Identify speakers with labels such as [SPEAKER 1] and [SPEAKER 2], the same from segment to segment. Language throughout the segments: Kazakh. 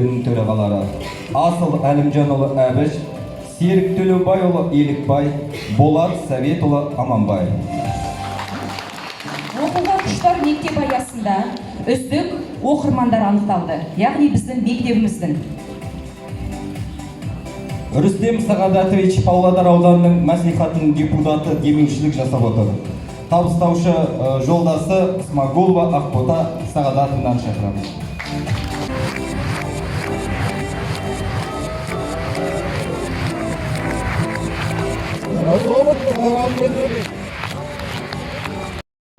[SPEAKER 1] комитеттерінің төрағалары Асыл Әлімжанұлы Әбіш, Серік Төлеубайұлы Елікбай, Болат Советұлы Аманбай.
[SPEAKER 2] Оқуға құштар мектеп аясында үздік оқырмандар анықталды, яғни біздің мектебіміздің.
[SPEAKER 1] Рүстем Сағадатович Павлодар ауданының мәслихатының депутаты демеушілік жасап отыр. Табыстаушы жолдасы Смагулова Ақбота Сағадатовнан шақырамыз.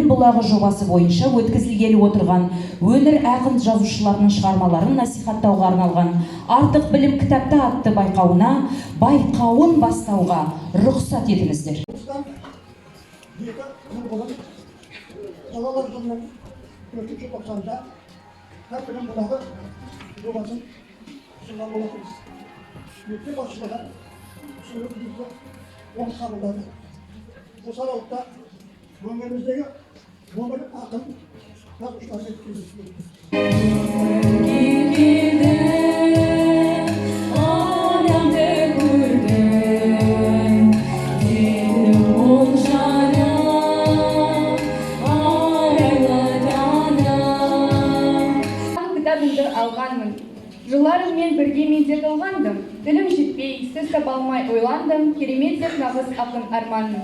[SPEAKER 2] Бұлағы жобасы бойынша өткізілгелі отырған өңір ақын жазушыларының шығармаларын насихаттауға арналған артық білім кітапта атты байқауын бастауға рұқсат етіңіздер.
[SPEAKER 3] Балалар жылының 4-ші тоқсанда әр білім бұлағы жобасын ұсынған болатынбыз. Мектеп басшылығы ұсынып бізді оң қабылдады. Осы аралықта өңіріміздегі өңір ақын жазушылармен кездесуге
[SPEAKER 4] кітабымды алғанмын. Жыллары мен бірге мендеп алғандым. Тілім жетпей, сөз таба алмай ойландым. Керемет деп нағыз ақын арманым.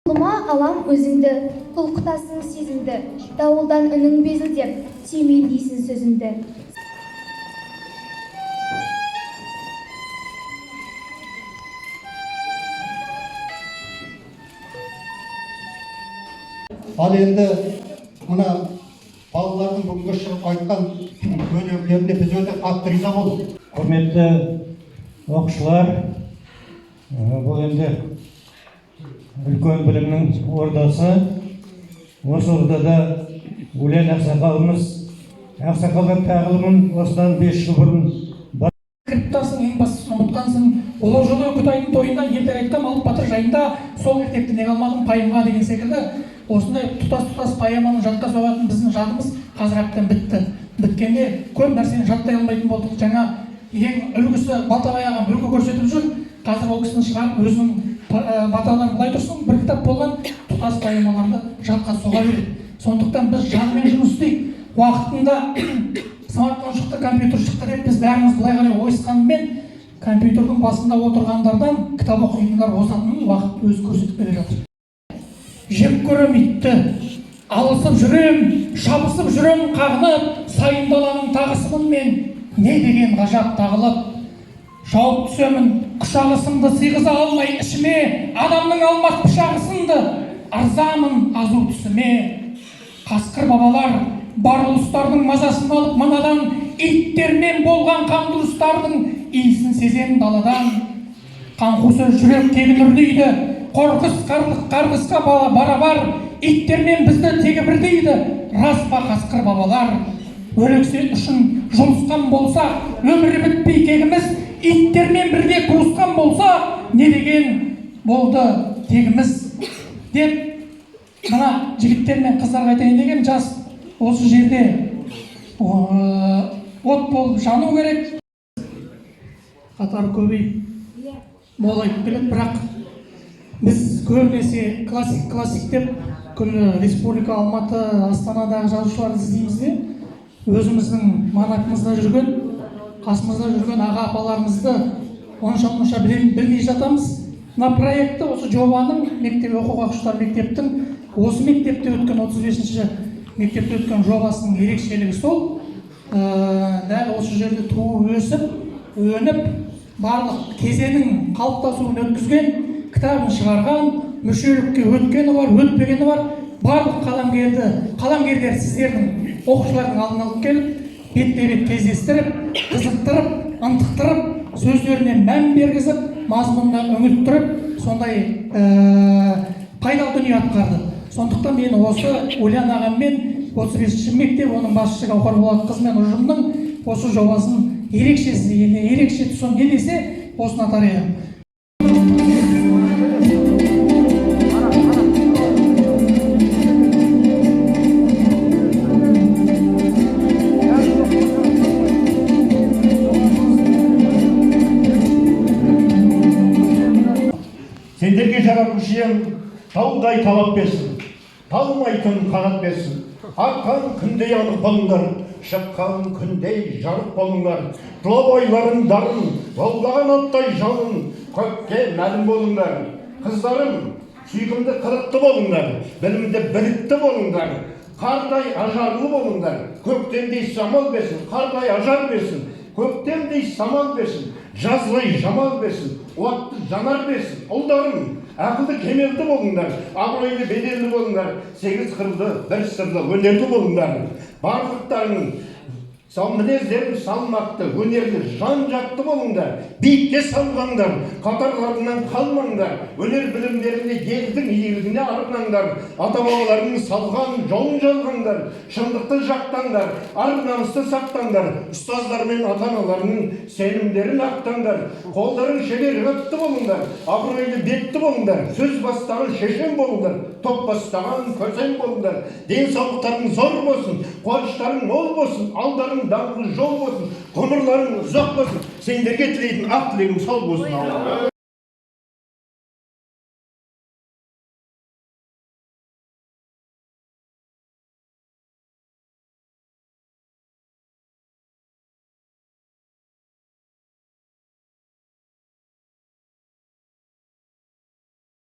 [SPEAKER 5] Қолыма алам өзіңді, құлқытасың сезімді, дауылдан үнің безілдеп, түймей дейсің сөзіңді.
[SPEAKER 3] Ал енді мына балалардың бүгінгі шығып айтқан өнерлеріне біз өте қатты риза болдық.
[SPEAKER 6] Құрметті оқушылар, бұл енді үлкен білімнің ордасы. Осы ордада Өлен ақсақалымыз, ақсақалдың тағылымын осыдан 5 жыл бұрын
[SPEAKER 7] кіріптасың, ең бастысын ұмытқансың. Ұлы жылы Күтайдың тойында елдер айтқам алып батыр жайында, сол ертекті неге алмадың пайымға деген секілді. Осындай тұтас поэманы жатқа соғатын біздің жадымыз қазір әбден бітті. Біткенде көп нәрсені жаттай алмайтын болдық. Жаңа ең үлгісі Балтабай ағам үлгі көрсетіп жүр. Қазір ол кісіні шығарып өзінің баталарын былай тұрсын, бір кітап болған тұтас поэмаларды жатқа соға береді. Сондықтан біз жадымен жұмыс істейік. Уақытында смартфон шықты, компьютер шықты деп біз бәріміз былай қарай ойысқанымен компьютердің басында отырғандардан кітап оқитындар озатынын уақыт өзі көрсетіп келе жатыр. Жек көрем итті, алысып жүрем, шабысып жүрем қағынып, сайын даланың тағысымын мен, не деген ғажап тағылып. Шауып түсемін, құшағы сынды сыйғыза алмай ішіме, адамның алмас пышағы сынды, арзамын азу түсіме. Қасқыр бабалар бар ұлыстардың мазасын алып манадан, иттермен болған қанды ұрыстардың иісін сезем даладан. Қанқусыз жүрек тегін үрдейді, қорқыс қарғысқа барабар, иттермен бізді тегі бір дейді, рас па қасқыр бабалар. Өрексе үшін жұмысқан болса, өмірі бітпей кегіміз, иттермен бірге туысқан болса, не деген болды тегіміз деп, мына жігіттер мен қыздарға айтайын деген, жас осы жерде от болып жану керек. Қатар көбейіп молайып келеді, бірақ біз көбінесе классик деп күллі республика Алматы, Астанадағы жазушыларды іздейміз де, өзіміздің манатымызда жүрген, қасымызда жүрген аға апаларымызды онша білмей жатамыз. Мына проектті, осы жобаның мектеп оқуға құштар мектептің осы мектепте өткен 35-ші мектепте өткен жобасының ерекшелігі сол. Дәл осы жерде туып өсіп, өніп, барлық кезеңнің қалыптасуын өткізген, кітабын шығарған, мүшелікке өткені бар, өтпегені бар, барлық қаламгерлер сіздердің оқушылардың алдына алып келіп, бетпе-бет кездестіріп, қызықтырып, ынтықтырып, сөздеріне мән бергізіп, мазмұнына үңілттіріп, сондай пайдалы дүние атқарды. Сондықтан мен осы Өлен ағаммен 35-ші мектеп, оның басшысы Гауһар Болатқызы мен ұжымның осы жобасын ерекше тұсын не десе, осыны атар едім.
[SPEAKER 8] Сендерге жаратушы ием таудай талап берсін, талмайтын қанат берсін. Аққан күндей анық болыңдар, шыққан күндей жарық болыңдар. Тұлабайларын дарын, болған оттай жанын, көкке мәлім болыңдар. Қыздарым, сүйкімді қырықты болыңдар, білімді білікті болыңдар. Қардай ажарлы болыңдар, көктемдей самал берсін, қардай ажар берсін, көктемдей самал берсін, жазлай жамал берсін, уатты жанар берсін. Ұлдарым, ақылды кемелді болыңдар, абырайлы беделді болыңдар, 8 қырлы, бір сырлы, өнерлі болыңдар. Барлықтарының мінездерін салмақты, өнерлі, жан-жақты болыңдар, биікке салғандар, қатарларынан қалмаңдар, өнер білімдеріне елдің иелігіне арнаңдар, ата-бабаларының салған жолын жалғаңдар, шындықты жақтаңдар, ар-намысты сақтаңдар, ұстаздар мен ата-аналарының сенімдерін ақтаңдар, қолдарың шебер-өтті болыңдар, абырайлы бетті болыңдар, сөз бастаған шешен болыңдар, топ бастаған көсем болыңдар, денсаулықтарың зор болсын, қуаныштарың мол болсын, алдарың даңғыл жол болсын, ғұмырларың ұзақ болсын. Сендерге тілейтін ақ тілегім сол болсын.